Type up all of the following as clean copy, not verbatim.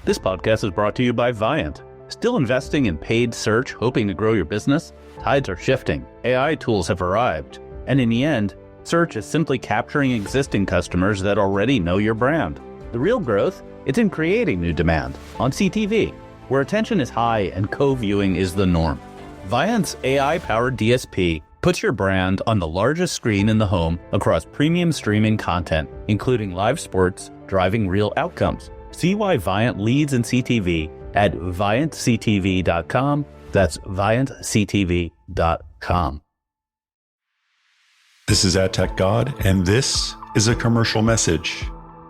This podcast is brought to you by Viant. Still investing in paid search, hoping to grow your business? Tides are shifting, AI tools have arrived, and in the end, search is simply capturing existing customers that already know your brand. The real growth? It's in creating new demand on CTV, where attention is high and co-viewing is the norm. Viant's AI-powered DSP puts your brand on the largest screen in the home across premium streaming content, including live sports, driving real outcomes. See why Viant leads in CTV at ViantCTV.com. That's ViantCTV.com. This is AdTechGod, and this is a commercial message.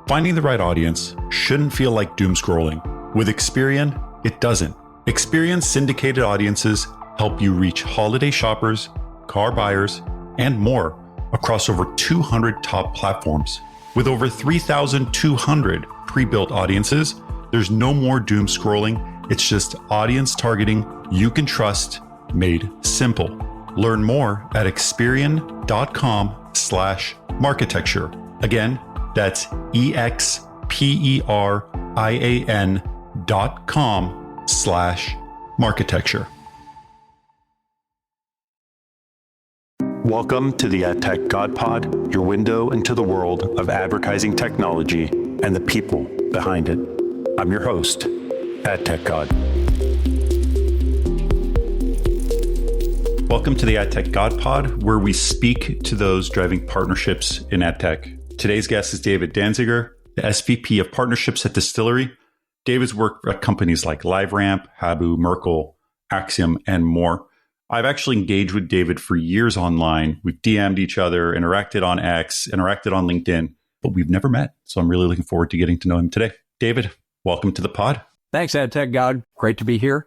Finding the right audience shouldn't feel like doom scrolling. With Experian, it doesn't. Experian's syndicated audiences help you reach holiday shoppers, car buyers, and more across over 200 top platforms. With over 3,200 pre-built audiences, there's no more doom scrolling. It's just audience targeting you can trust, made simple. Learn more at Experian.com/marketecture. Again, that's EXPERIAN.com/marketecture. Welcome to the AdTechGod Pod, your window into the world of advertising technology and the people behind it. I'm your host, AdTechGod. Welcome to the AdTechGod Pod, where we speak to those driving partnerships in AdTech. Today's guest is David Danziger, the SVP of Partnerships at Dstillery. David's worked at companies like LiveRamp, Habu, Merkle, Axiom, and more. I've actually engaged with David for years online. We've DM'd each other, interacted on X, interacted on LinkedIn, but we've never met. So I'm really looking forward to getting to know him today. David, welcome to the pod. Thanks, AdTechGod. Great to be here.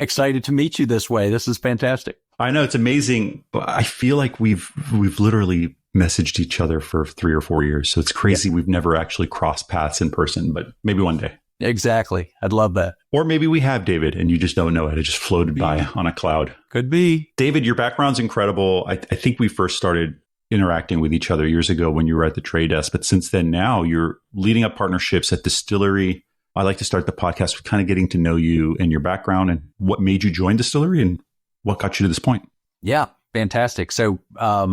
Excited to meet you this way. This is fantastic. I know, it's amazing, but I feel like we've literally messaged each other for 3 or 4 years. So it's crazy. Yeah. We've never actually crossed paths in person, but maybe one day. Exactly. I'd love that. Or maybe we have, David, and you just don't know it. It just floated by on a cloud. Could be. David, your background's incredible. I think we first started interacting with each other years ago when you were at the trade desk. But since then, now you're leading up partnerships at Dstillery. I like to start the podcast with kind of getting to know you and your background and what made you join Dstillery and what got you to this point. Yeah, fantastic. So I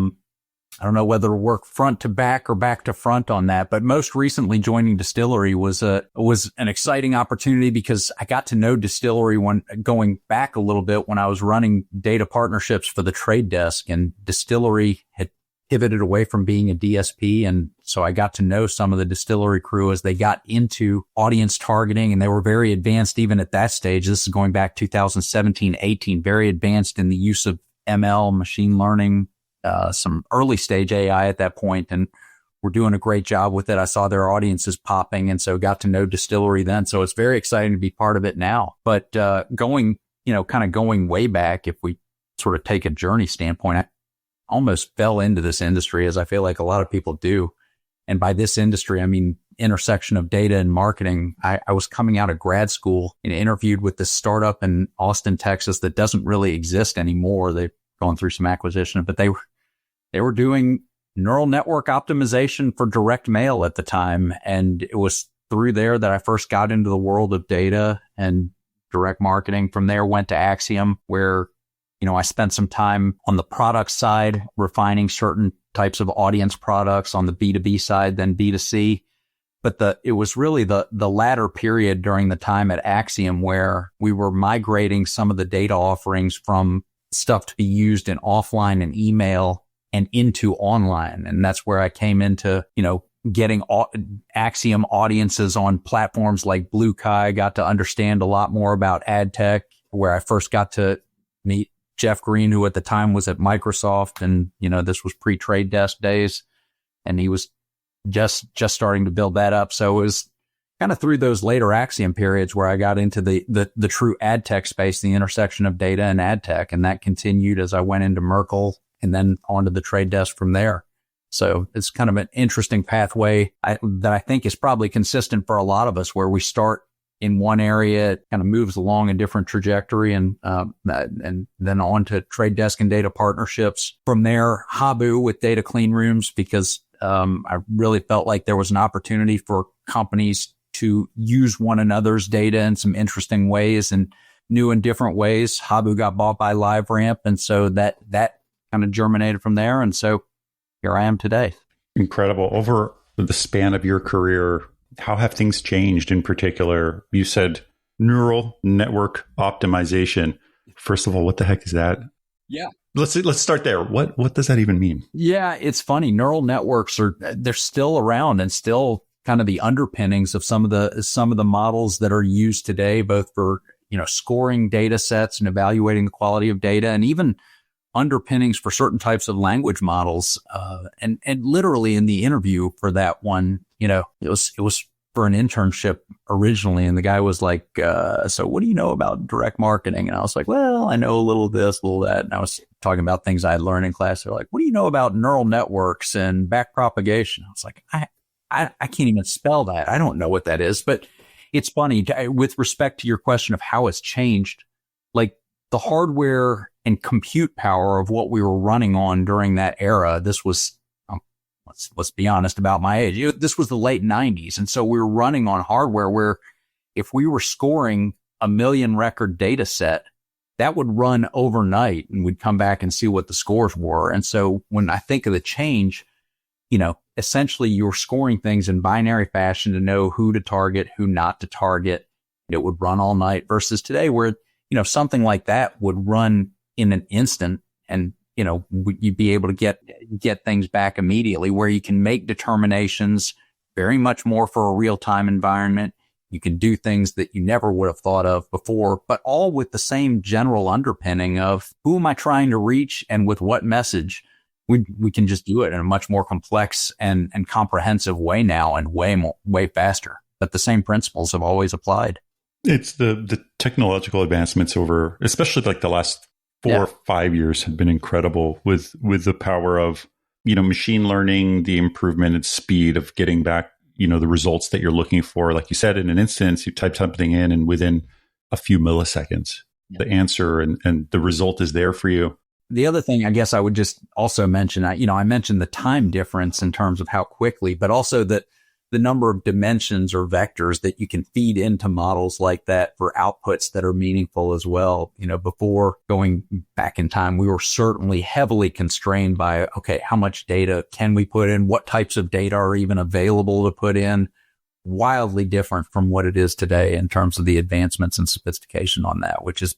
don't know whether to work front to back or back to front on that, but most recently joining Dstillery was an exciting opportunity because I got to know Dstillery going back a little bit when I was running data partnerships for the trade desk, and Dstillery had pivoted away from being a DSP. And so I got to know some of the Dstillery crew as they got into audience targeting, and they were very advanced even at that stage. This is going back 2017, 18, very advanced in the use of ML, machine learning, some early stage AI at that point, and we're doing a great job with it. I saw their audiences popping, and so got to know Dstillery then. So it's very exciting to be part of it now. But going way back, if we sort of take a journey standpoint, I almost fell into this industry, as I feel like a lot of people do. And by this industry, I mean intersection of data and marketing. I was coming out of grad school and interviewed with this startup in Austin, Texas that doesn't really exist anymore. They've gone through some acquisition, but they were doing neural network optimization for direct mail at the time. And it was through there that I first got into the world of data and direct marketing. From there, went to Axiom, where, I spent some time on the product side, refining certain types of audience products on the B2B side, then B2C. But it was really the latter period during the time at Axiom where we were migrating some of the data offerings from stuff to be used in offline and email and into online. And that's where I came into, getting Axiom audiences on platforms like Blue Kai, got to understand a lot more about ad tech, where I first got to meet Jeff Green, who at the time was at Microsoft. And, this was pre-Trade Desk days, and he was just starting to build that up. So it was kind of through those later Axiom periods where I got into the true ad tech space, the intersection of data and ad tech. And that continued as I went into Merkle and then onto the trade desk from there. So it's kind of an interesting pathway that I think is probably consistent for a lot of us, where we start in one area, it kind of moves along a different trajectory, and then on to trade desk and data partnerships. From there, Habu with data clean rooms, because I really felt like there was an opportunity for companies to use one another's data in some interesting ways and new and different ways. Habu got bought by LiveRamp. And so that kind of germinated from there. And so here I am today. Incredible. Over the span of your career, how have things changed in particular? You said neural network optimization. First of all, what the heck is that? Yeah. Let's start there. What does that even mean? Yeah, it's funny. Neural networks they're still around and still kind of the underpinnings of some of the models that are used today, both for, scoring data sets and evaluating the quality of data, and even underpinnings for certain types of language models. And literally in the interview for that one, it was for an internship originally. And the guy was like, so what do you know about direct marketing? And I was like, well, I know a little this, a little that. And I was talking about things I had learned in class. They're like, what do you know about neural networks and backpropagation? I was like, I can't even spell that. I don't know what that is. But it's funny with respect to your question of how it's changed, like the hardware and compute power of what we were running on during that era. This was, let's be honest about my age. This was the late 90s. And so we were running on hardware where if we were scoring a 1 million record data set, that would run overnight and we'd come back and see what the scores were. And so when I think of the change, essentially you're scoring things in binary fashion to know who to target, who not to target. It would run all night versus today where, something like that would run in an instant and, you'd be able to get things back immediately where you can make determinations very much more for a real-time environment. You can do things that you never would have thought of before, but all with the same general underpinning of who am I trying to reach and with what message. We can just do it in a much more complex and comprehensive way now and way faster. But the same principles have always applied. It's the technological advancements over, especially like the last 4 or 5 years have been incredible with the power of, machine learning, the improvement in speed of getting back, the results that you're looking for. Like you said, in an instance, you type something in and within a few milliseconds, the answer and the result is there for you. The other thing I guess I would just also mention, I mentioned the time difference in terms of how quickly, but also that the number of dimensions or vectors that you can feed into models like that for outputs that are meaningful as well. Before going back in time, we were certainly heavily constrained by, okay, how much data can we put in? What types of data are even available to put in? Wildly different from what it is today in terms of the advancements and sophistication on that, which has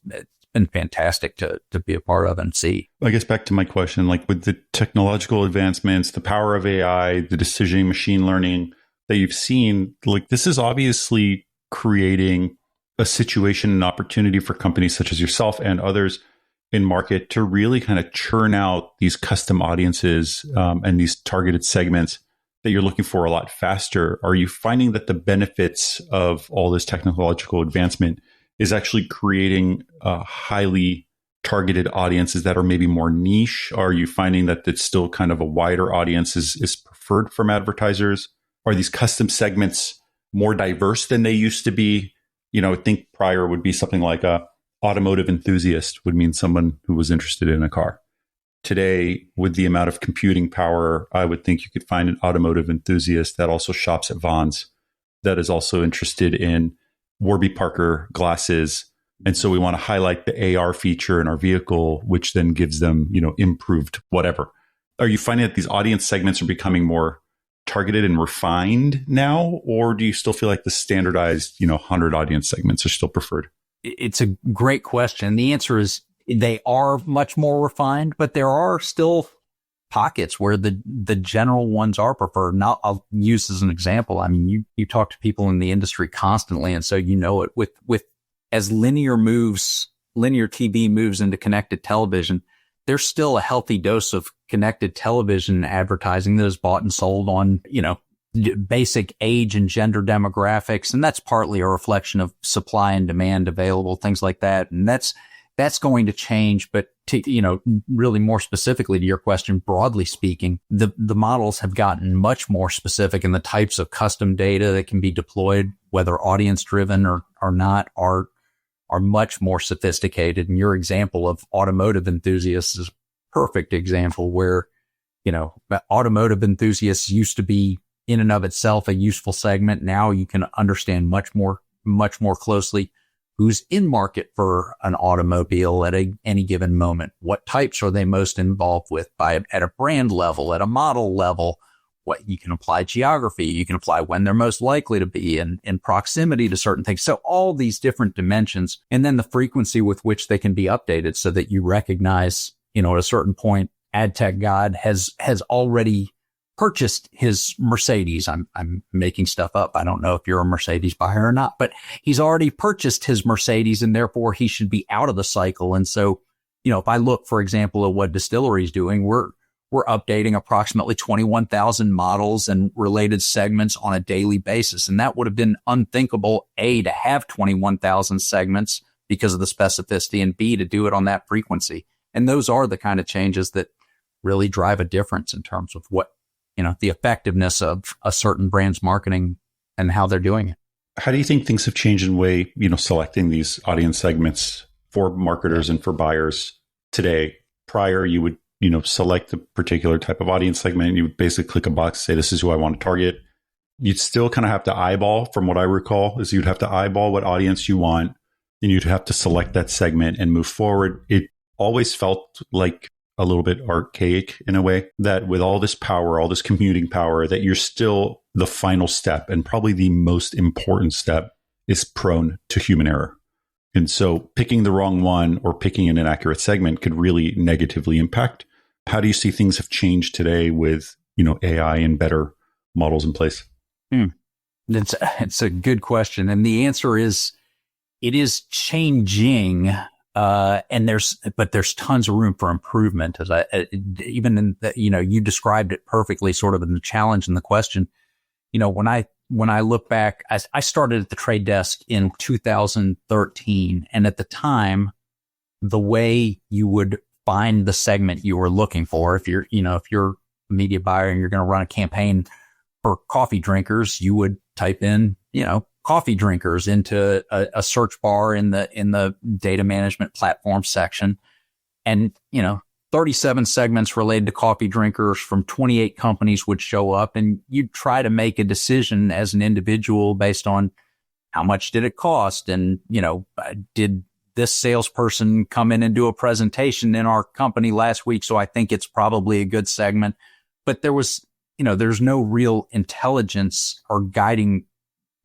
been fantastic to be a part of and see. I guess back to my question, like with the technological advancements, the power of AI, the decisioning, machine learning that you've seen, like this is obviously creating a situation and opportunity for companies such as yourself and others in market to really kind of churn out these custom audiences and these targeted segments that you're looking for a lot faster. Are you finding that the benefits of all this technological advancement is actually creating highly targeted audiences that are maybe more niche? Are you finding that it's still kind of a wider audience is preferred from advertisers? Are these custom segments more diverse than they used to be? I think prior would be something like a automotive enthusiast would mean someone who was interested in a car. Today, with the amount of computing power, I would think you could find an automotive enthusiast that also shops at Vons, that is also interested in Warby Parker glasses. And so we want to highlight the AR feature in our vehicle, which then gives them, improved whatever. Are you finding that these audience segments are becoming more targeted and refined now? Or do you still feel like the standardized, 100 audience segments are still preferred? It's a great question. The answer is they are much more refined, but there are still pockets where the general ones are preferred. Now, I'll use as an example. I mean, you talk to people in the industry constantly, and so it with as linear TV moves into connected television, there's still a healthy dose of connected television advertising that is bought and sold on, basic age and gender demographics. And that's partly a reflection of supply and demand available, things like that. And that's going to change. But really more specifically to your question, broadly speaking, the models have gotten much more specific, and the types of custom data that can be deployed, whether audience driven or not, are much more sophisticated. And your example of automotive enthusiasts is a perfect example where, automotive enthusiasts used to be in and of itself a useful segment. Now you can understand much more closely who's in market for an automobile at any given moment. What types are they most involved with at a brand level, at a model level? What you can apply geography, you can apply when they're most likely to be in proximity to certain things. So all these different dimensions, and then the frequency with which they can be updated so that you recognize, at a certain point, AdTechGod has already purchased his Mercedes. I'm making stuff up. I don't know if you're a Mercedes buyer or not, but he's already purchased his Mercedes and therefore he should be out of the cycle. And so, if I look, for example, at what Dstillery is doing, we're updating approximately 21,000 models and related segments on a daily basis. And that would have been unthinkable, A, to have 21,000 segments because of the specificity, and B, to do it on that frequency. And those are the kind of changes that really drive a difference in terms of what, the effectiveness of a certain brand's marketing and how they're doing it. How do you think things have changed in the way, selecting these audience segments for marketers and for buyers today? Prior, you would, select a particular type of audience segment, and you would basically click a box, say, this is who I want to target. You'd still kind of have to eyeball, from what I recall, is you'd have to eyeball what audience you want, and you'd have to select that segment and move forward. It always felt like a little bit archaic in a way, that with all this power, all this computing power, that you're still the final step, and probably the most important step is prone to human error. And so picking the wrong one or picking an inaccurate segment could really negatively impact. How do you see things have changed today with, AI and better models in place? It's a good question. And the answer is, it is changing. And there's tons of room for improvement. You described it perfectly, sort of in the challenge and the question. When I look back, I started at the trade desk in 2013. And at the time, the way you would find the segment you were looking for, if you're a media buyer and you're going to run a campaign for coffee drinkers, you would type in, coffee drinkers into a search bar in the data management platform section. And, 37 segments related to coffee drinkers from 28 companies would show up, and you'd try to make a decision as an individual based on how much did it cost? And, did this salesperson come in and do a presentation in our company last week? So I think it's probably a good segment. But there was, there's no real intelligence or guiding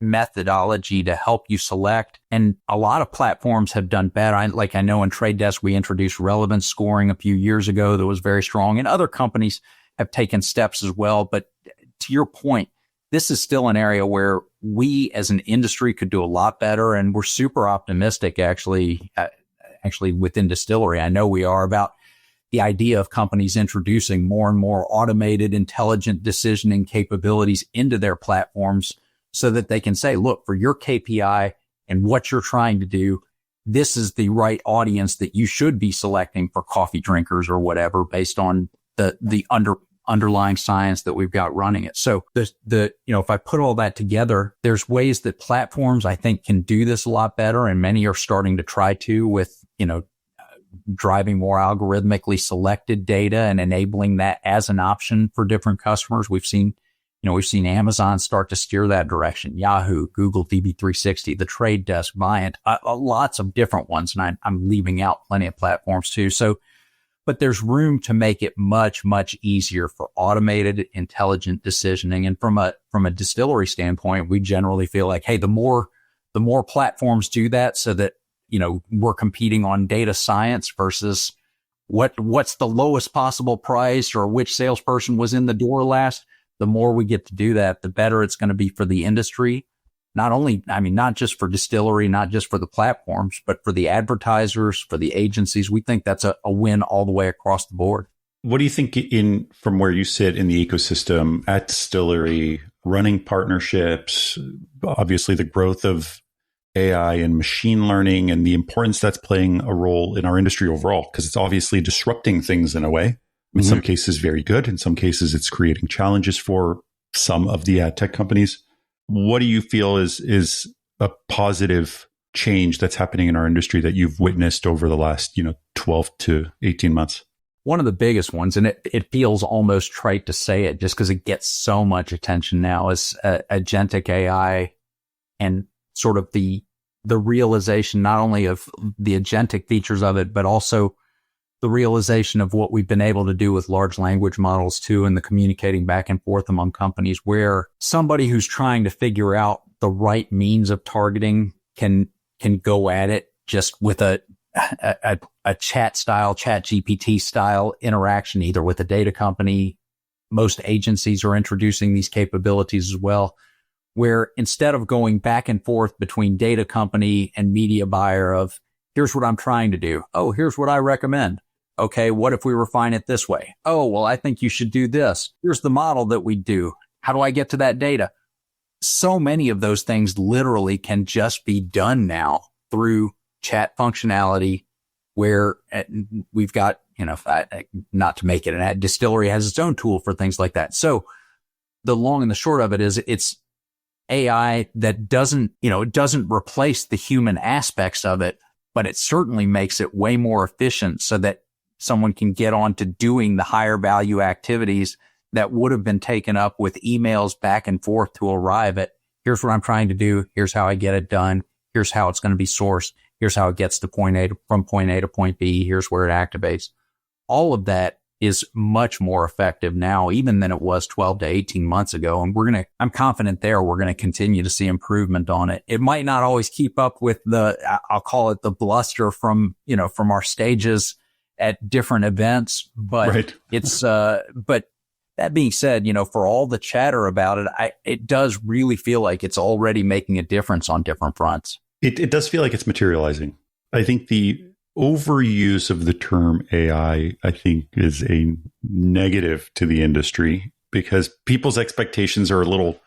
methodology to help you select. And a lot of platforms have done better. I know in Trade Desk, we introduced relevance scoring a few years ago that was very strong, and other companies have taken steps as well. But to your point, this is still an area where we as an industry could do a lot better. And we're super optimistic actually within Dstillery. I know we are, about the idea of companies introducing more and more automated, intelligent decisioning capabilities into their platforms, so that they can say, look, for your KPI and what you're trying to do, this is the right audience that you should be selecting for coffee drinkers or whatever, based on the underlying science that we've got running it. So if I put all that together, there's ways that platforms, I think, can do this a lot better. And many are starting to try to, with, driving more algorithmically selected data and enabling that as an option for different customers. We've seen Amazon start to steer that direction. Yahoo, Google, DB360, the Trade Desk, Viant, lots of different ones. And I'm leaving out plenty of platforms too. So, but there's room to make it much, much easier for automated, intelligent decisioning. And from a distillery standpoint, we generally feel like, hey, the more platforms do that, so that, we're competing on data science versus what's the lowest possible price or which salesperson was in the door last. The more we get to do that, the better it's going to be for the industry. Not just for Dstillery, not just for the platforms, but for the advertisers, for the agencies. We think that's a win all the way across the board. What do you think, from where you sit in the ecosystem at Dstillery, running partnerships, obviously the growth of AI and machine learning and the importance that's playing a role in our industry overall? Because it's obviously disrupting things in a way. In some cases, very good. In some cases, it's creating challenges for some of the ad tech companies. What do you feel is a positive change that's happening in our industry that you've witnessed over the last, 12 to 18 months? one of the biggest ones, and it feels almost trite to say it just because it gets so much attention now, is agentic AI, and sort of the realization not only of the agentic features of it, but also the realization of what we've been able to do with large language models too, and the communicating back and forth among companies, where somebody who's trying to figure out the right means of targeting can go at it just with a chat GPT style interaction, either with a data company. Most agencies are introducing these capabilities as well, where instead of going back and forth between data company and media buyer of, here's what I'm trying to do. Oh, here's what I recommend. Okay, what if we refine it this way? Oh, well, I think you should do this. Here's the model that we do. How do I get to that data? So many of those things literally can just be done now through chat functionality, where we've got, not to make it an ad, Dstillery has its own tool for things like that. So the long and the short of it is it's AI that doesn't replace the human aspects of it, but it certainly makes it way more efficient so that someone can get on to doing the higher value activities that would have been taken up with emails back and forth to arrive at, here's what I'm trying to do. Here's how I get it done. Here's how it's going to be sourced. Here's how it gets to from point A to point B. Here's where it activates. All of that is much more effective now, even than it was 12 to 18 months ago. And I'm confident we're going to continue to see improvement on it. It might not always keep up with I'll call it the bluster from our stages at different events, but right. But that being said, for all the chatter about it, it does really feel like it's already making a difference on different fronts. It does feel like it's materializing. I think the overuse of the term AI, I think, is a negative to the industry because people's expectations are a little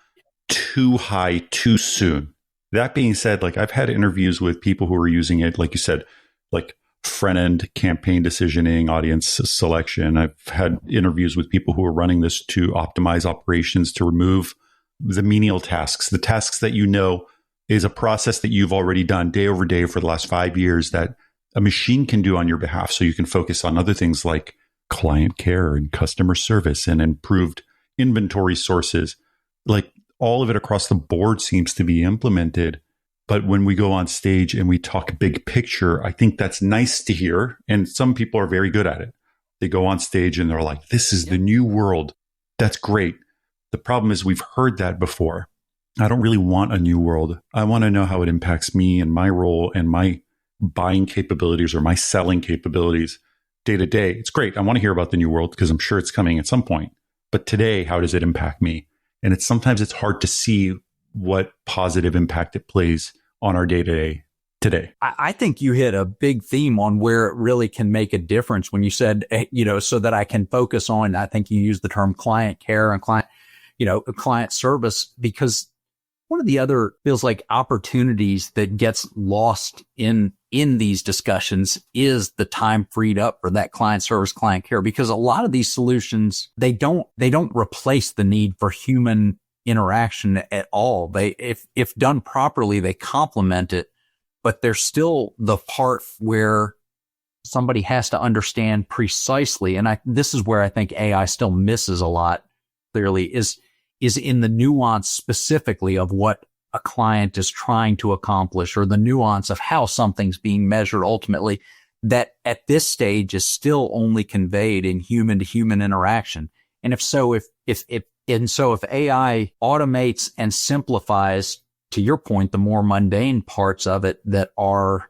too high too soon. That being said, like I've had interviews with people who are using it, like you said, like front end campaign decisioning, audience selection. I've had interviews with people who are running this to optimize operations, to remove the menial tasks, the tasks that is a process that you've already done day over day for the last 5 years that a machine can do on your behalf. So you can focus on other things like client care and customer service and improved inventory sources. Like all of it across the board seems to be implemented. But when we go on stage and we talk big picture, I think that's nice to hear. And some people are very good at it. They go on stage and they're like, this is the new world. That's great. The problem is we've heard that before. I don't really want a new world. I want to know how it impacts me and my role and my buying capabilities or my selling capabilities day to day. It's great. I want to hear about the new world because I'm sure it's coming at some point. But today, how does it impact me? And sometimes it's hard to see what positive impact it plays on our day-to-day today. I think you hit a big theme on where it really can make a difference when you said, so that I can focus on, I think you used the term client care and client service, because one of the other feels like opportunities that gets lost in these discussions is the time freed up for that client service, client care, because a lot of these solutions, they don't replace the need for human interaction at all. If done properly, they complement it, but there's still the part where somebody has to understand precisely. And this is where I think AI still misses a lot, clearly, is in the nuance specifically of what a client is trying to accomplish, or the nuance of how something's being measured ultimately, that at this stage is still only conveyed in human to human interaction. And if AI automates and simplifies, to your point, the more mundane parts of it that are,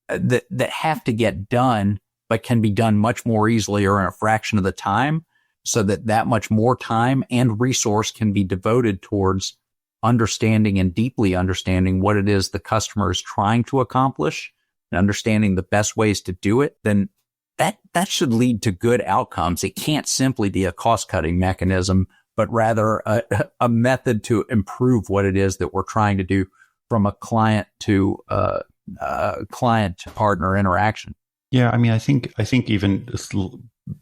that have to get done, but can be done much more easily or in a fraction of the time, so that much more time and resource can be devoted towards understanding and deeply understanding what it is the customer is trying to accomplish and understanding the best ways to do it, then that should lead to good outcomes. It can't simply be a cost-cutting mechanism, but rather a method to improve what it is that we're trying to do from a client to client to partner interaction. Yeah, I mean, I think even this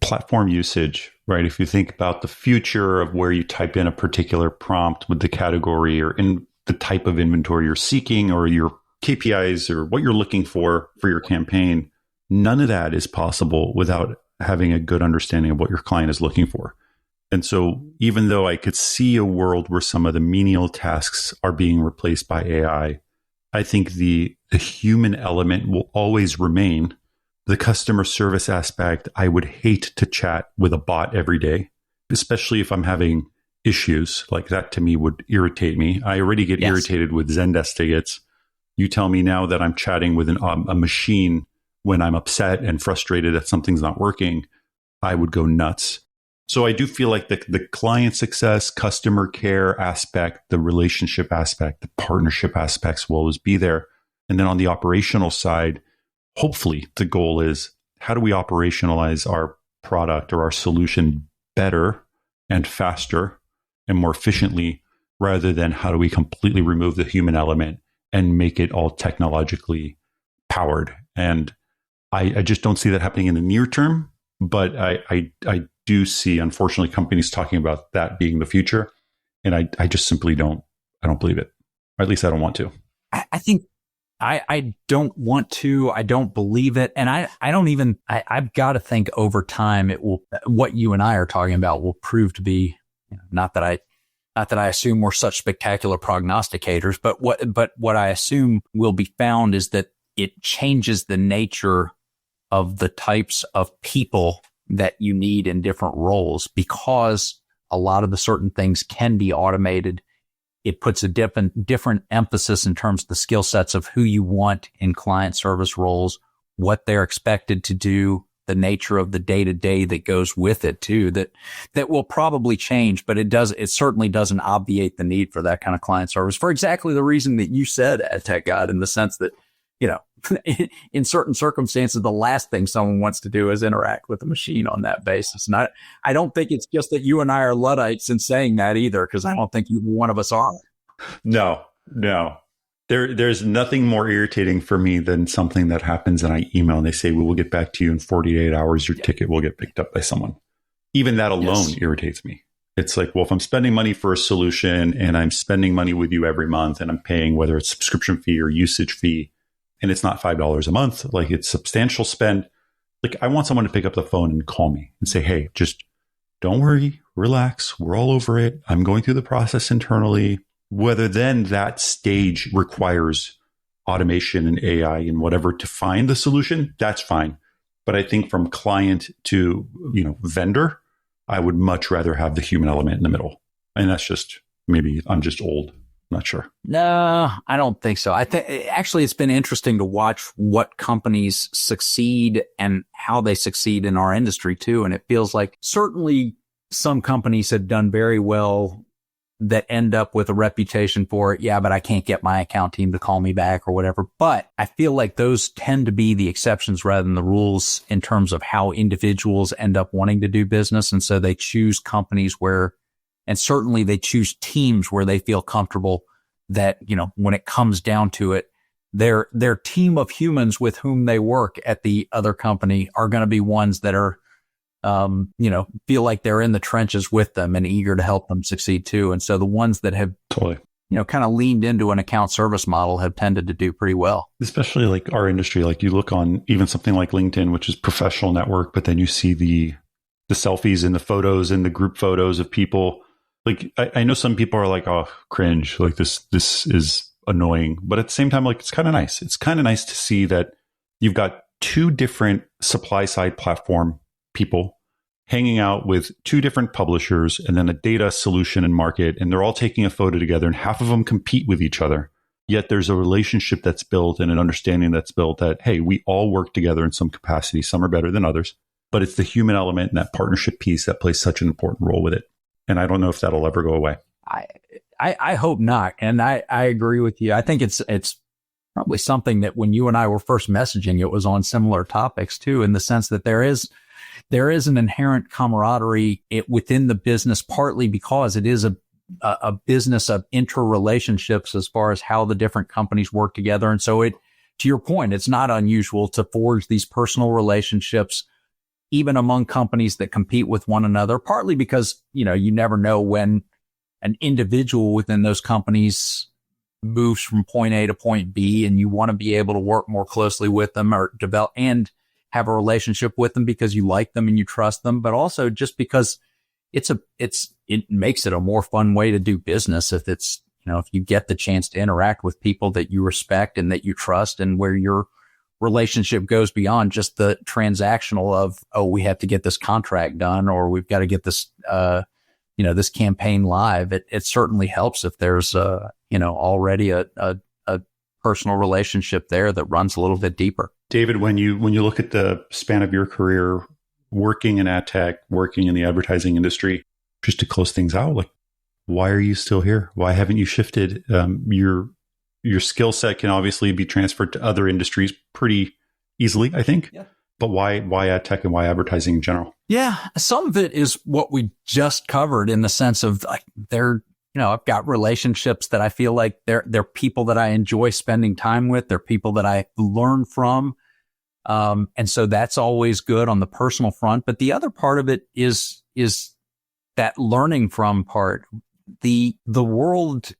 platform usage, right? If you think about the future of where you type in a particular prompt with the category or in the type of inventory you're seeking or your KPIs or what you're looking for your campaign, none of that is possible without having a good understanding of what your client is looking for. And so even though I could see a world where some of the menial tasks are being replaced by AI, I think the human element will always remain. The customer service aspect, I would hate to chat with a bot every day, especially if I'm having issues. Like that to me would irritate me. I already get irritated with Zendesk tickets. You tell me now that I'm chatting with a machine when I'm upset and frustrated that something's not working, I would go nuts. So I do feel like the client success, customer care aspect, the relationship aspect, the partnership aspects will always be there. And then on the operational side, hopefully the goal is how do we operationalize our product or our solution better and faster and more efficiently, rather than how do we completely remove the human element and make it all technologically powered. And I just don't see that happening in the near term, but I do see, unfortunately, companies talking about that being the future. And I just simply don't believe it. Or at least I don't want to. I think I don't want to. I don't believe it. And I've got to think over time what you and I are talking about will prove to be, not that I assume we're such spectacular prognosticators, but what I assume will be found is that it changes the nature of the types of people that you need in different roles, because a lot of the certain things can be automated. It puts a different emphasis in terms of the skill sets of who you want in client service roles, what they're expected to do, the nature of the day-to-day that goes with it too, that will probably change, but it certainly doesn't obviate the need for that kind of client service for exactly the reason that you said, AdTechGod, in the sense that, in certain circumstances, the last thing someone wants to do is interact with a machine on that basis. And I don't think it's just that you and I are Luddites in saying that either, because I don't think either one of us are. No. There's nothing more irritating for me than something that happens and I email and they say, we will get back to you in 48 hours. Your ticket will get picked up by someone. Even that alone irritates me. It's like, well, if I'm spending money for a solution and I'm spending money with you every month and I'm paying, whether it's subscription fee or usage fee, and it's not $5 a month, like it's substantial spend. Like I want someone to pick up the phone and call me and say, hey, just don't worry, relax. We're all over it. I'm going through the process internally. Whether then that stage requires automation and AI and whatever to find the solution, that's fine. But I think from client to, vendor, I would much rather have the human element in the middle. And that's just, maybe I'm just old. Not sure. No, I don't think so. I think actually it's been interesting to watch what companies succeed and how they succeed in our industry too. And it feels like certainly some companies have done very well that end up with a reputation for it. Yeah, but I can't get my account team to call me back or whatever. But I feel like those tend to be the exceptions rather than the rules in terms of how individuals end up wanting to do business. And so they choose companies and certainly they choose teams where they feel comfortable that, when it comes down to it, their team of humans with whom they work at the other company are going to be ones that are, feel like they're in the trenches with them and eager to help them succeed too. And so the ones that have totally, kind of leaned into an account service model have tended to do pretty well. Especially like our industry, like you look on even something like LinkedIn, which is professional network, but then you see the selfies and the photos and the group photos of people. Like I know some people are like, oh, cringe, like this is annoying. But at the same time, like it's kind of nice. It's kind of nice to see that you've got two different supply side platform people hanging out with two different publishers and then a data solution and market, and they're all taking a photo together and half of them compete with each other. Yet there's a relationship that's built and an understanding that's built that, hey, we all work together in some capacity. Some are better than others, but it's the human element and that partnership piece that plays such an important role with it. And I don't know if that'll ever go away. I hope not. And I agree with you. I think it's probably something that when you and I were first messaging, it was on similar topics too, in the sense that there is an inherent camaraderie within the business, partly because it is a business of interrelationships as far as how the different companies work together. And so to your point, it's not unusual to forge these personal relationships even among companies that compete with one another, partly because, you never know when an individual within those companies moves from point A to point B, and you want to be able to work more closely with them or develop. And have a relationship with them because you like them and you trust them, but also just because it makes it a more fun way to do business if it's, if you get the chance to interact with people that you respect and that you trust, and where your relationship goes beyond just the transactional of, oh, we have to get this contract done, or we've got to get this, this campaign live. It certainly helps if there's, already a personal relationship there that runs a little bit deeper. David, when you look at the span of your career, working in ad tech, working in the advertising industry, just to close things out, like, why are you still here? Why haven't you shifted? Your skill set can obviously be transferred to other industries pretty easily, I think. Yeah. But why ad tech and why advertising in general? Yeah, some of it is what we just covered, in the sense of like I've got relationships that I feel like they're people that I enjoy spending time with. They're people that I learn from. And so that's always good on the personal front. But the other part of it is that learning from part. The world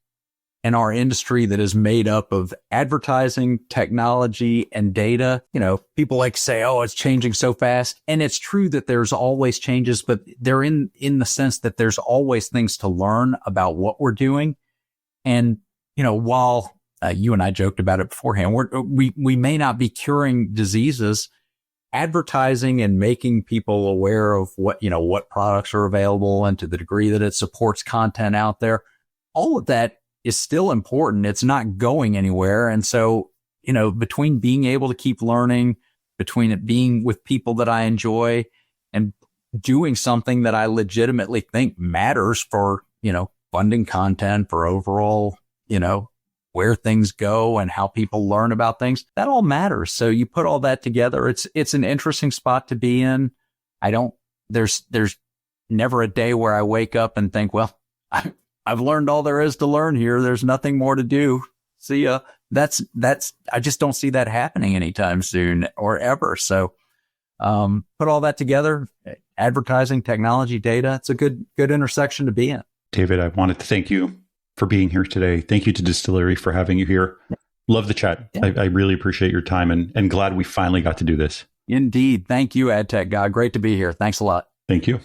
and our industry that is made up of advertising, technology, and data. People like say, oh, it's changing so fast. And it's true that there's always changes, but they're in the sense that there's always things to learn about what we're doing. And, while you and I joked about it beforehand, we may not be curing diseases. Advertising and making people aware of what products are available, and to the degree that it supports content out there, all of that is still important. It's not going anywhere. And so, between being able to keep learning, between it being with people that I enjoy, and doing something that I legitimately think matters for, funding content, for overall, where things go and how people learn about things, that all matters. So you put all that together. It's an interesting spot to be in. There's never a day where I wake up and think, well, I've learned all there is to learn here. There's nothing more to do. See ya. I just don't see that happening anytime soon or ever. So, put all that together, advertising, technology, data, it's a good intersection to be in. David, I wanted to thank you for being here today. Thank you to Dstillery for having you here. Love the chat. Yeah. I really appreciate your time and glad we finally got to do this. Indeed. Thank you, AdTechGod. Great to be here. Thanks a lot. Thank you.